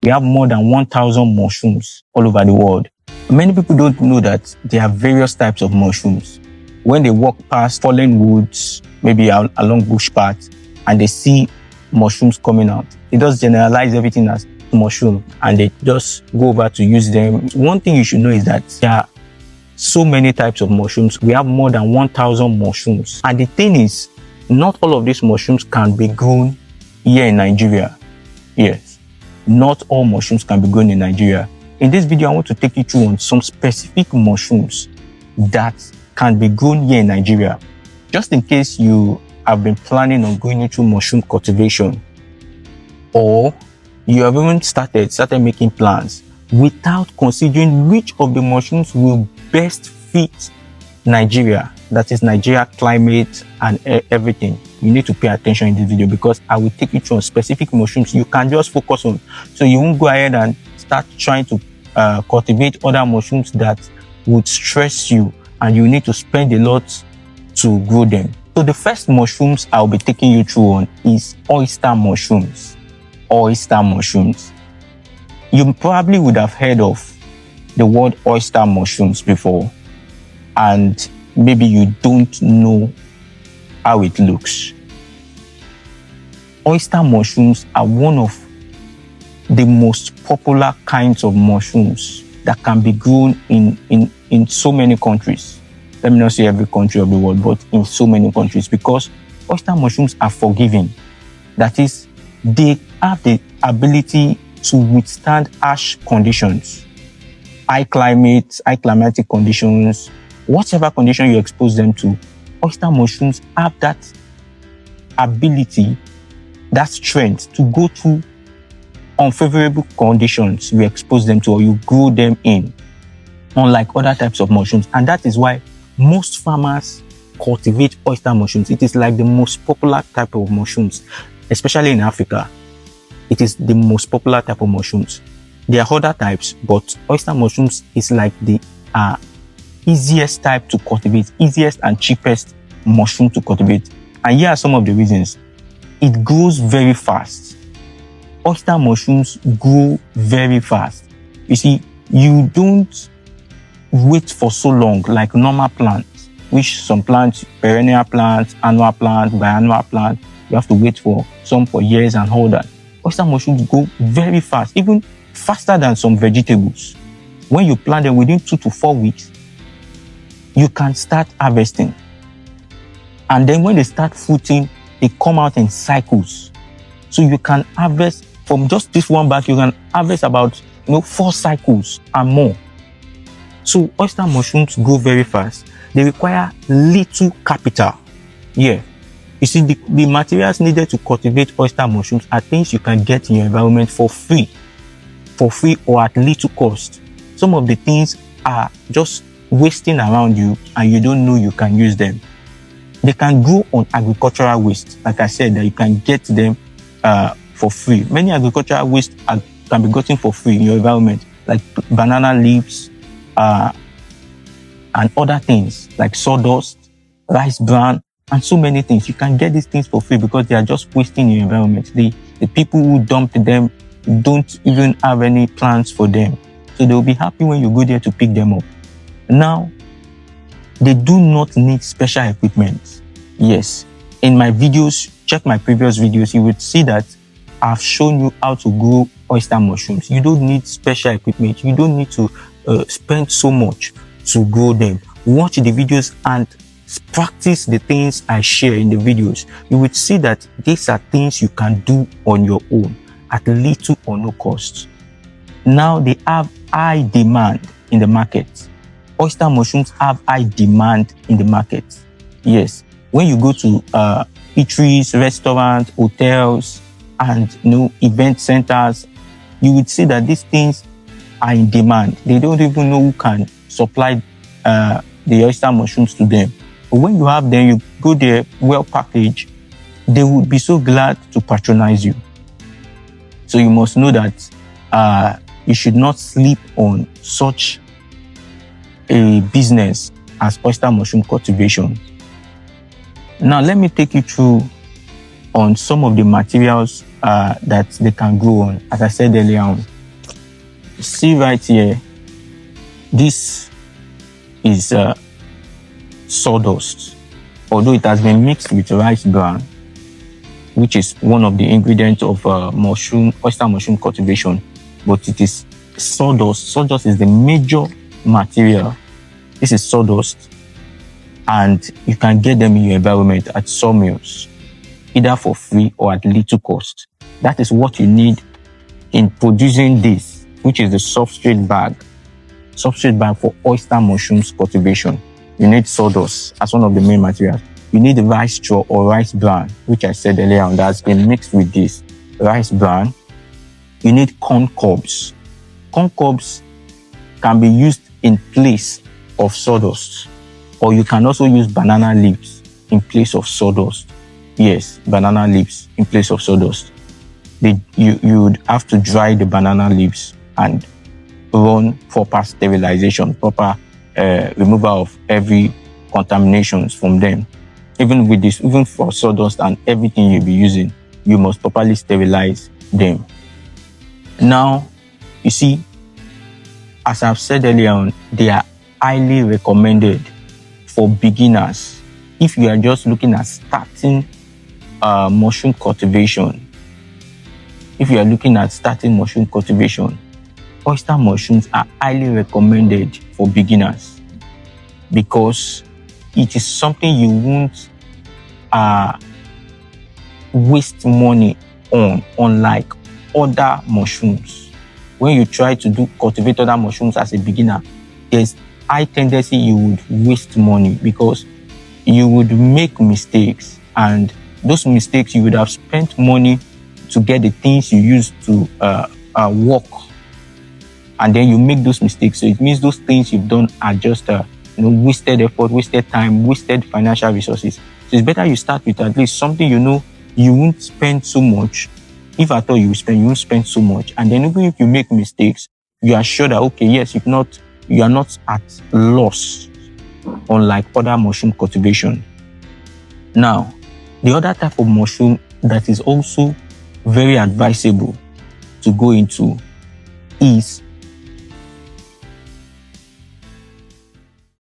We have more than 1,000 mushrooms all over the world. Many people don't know that there are various types of mushrooms. When they walk past fallen woods, maybe along bush paths, and they see mushrooms coming out, they just generalize everything as mushroom and they just go over to use them. One thing you should know is that there are so many types of mushrooms. We have more than 1,000 mushrooms. And the thing is, not all of these mushrooms can be grown here in Nigeria. Yes, not all mushrooms can be grown in Nigeria. In this video, I want to take you through on some specific mushrooms that can be grown here in Nigeria. Just in case you have been planning on going into mushroom cultivation, or you have even started making plans without considering which of the mushrooms will best fit Nigeria, that is Nigeria climate and everything. You need to pay attention in this video because I will take you through on specific mushrooms you can just focus on, so you won't go ahead and start trying to cultivate other mushrooms that would stress you and you need to spend a lot to grow them. So the first mushrooms I'll be taking you through on is oyster mushrooms. Oyster mushrooms. You probably would have heard of the word oyster mushrooms before, and maybe you don't know how it looks. Oyster mushrooms are one of the most popular kinds of mushrooms that can be grown in so many countries. Let me not say every country of the world, but in so many countries, because oyster mushrooms are forgiving. That is, they have the ability to withstand harsh conditions, high climatic conditions, whatever condition you expose them to. Oyster mushrooms have that ability, that strength to go through unfavorable conditions you expose them to or you grow them in, unlike other types of mushrooms. And that is why most farmers cultivate oyster mushrooms. It is like the most popular type of mushrooms, especially in Africa. It is the most popular type of mushrooms. There are other types, but oyster mushrooms is like the easiest type to cultivate, easiest and cheapest mushroom to cultivate. And here are some of the reasons. It grows very fast. Oyster mushrooms grow very fast. You see, you don't wait for so long like normal plants, which some plants, perennial plants, annual plants, biannual plants, you have to wait for some for years and all that. Oyster mushrooms grow very fast, even faster than some vegetables. When you plant them within 2 to 4 weeks, you can start harvesting. And then when they start fruiting, they come out in cycles. So you can harvest from just this one batch, you can harvest about 4 cycles and more. So oyster mushrooms grow very fast. They require little capital. Yeah. You see, the materials needed to cultivate oyster mushrooms are things you can get in your environment for free or at little cost. Some of the things are just wasting around you and you don't know you can use them. They can grow on agricultural waste. Like I said, that you can get them for free. Many agricultural waste can be gotten for free in your environment, like banana leaves and other things like sawdust, rice bran, and so many things. You can get these things for free because they are just wasting your environment. The people who dumped them don't even have any plans for them. So they'll be happy when you go there to pick them up. Now, they do not need special equipment. Yes, in my videos, check my previous videos, you would see that I've shown you how to grow oyster mushrooms. You don't need special equipment. You don't need to spend so much to grow them. Watch the videos and practice the things I share in the videos. You would see that these are things you can do on your own at little or no cost. Now they have high demand in the market. Oyster mushrooms have high demand in the market. Yes, when you go to eateries, restaurants, hotels, and event centers, you would see that these things are in demand. They don't even know who can supply the oyster mushrooms to them. But when you have them, you go there well packaged, they would be so glad to patronize you. So you must know that you should not sleep on such a business as oyster mushroom cultivation. Now let me take you through on some of the materials that they can grow on. As I said earlier on, see right here, this is sawdust. Although it has been mixed with rice bran, which is one of the ingredients of oyster mushroom cultivation, but it is sawdust. Sawdust is the major material. This is sawdust, and you can get them in your environment at sawmills, either for free or at little cost. That is what you need in producing this, which is the substrate bag for oyster mushrooms cultivation. You need sawdust as one of the main materials. You need rice straw or rice bran, which I said earlier on, that's been mixed with this rice bran. You need corn cobs. Corn cobs can be used in place of sawdust, or you can also use banana leaves in place of sawdust. Yes, banana leaves in place of sawdust. You would have to dry the banana leaves and run proper sterilization, proper removal of every contaminations from them. Even with this, even for sawdust and everything you'll be using, you must properly sterilize them. Now, you see, as I've said earlier on, they are highly recommended for beginners. If you are just looking at starting mushroom cultivation, oyster mushrooms are highly recommended for beginners because it is something you won't waste money on, unlike other mushrooms. When you try to cultivate other mushrooms as a beginner, there's high tendency you would waste money because you would make mistakes, and those mistakes you would have spent money to get the things you use to work, and then you make those mistakes. So it means those things you've done are just wasted effort, wasted time, wasted financial resources. So it's better you start with at least something you know you won't spend so much. If at all you won't spend so much. And then even if you make mistakes, you are sure that, okay, yes, you are not at loss, unlike other mushroom cultivation. Now, the other type of mushroom that is also very advisable to go into is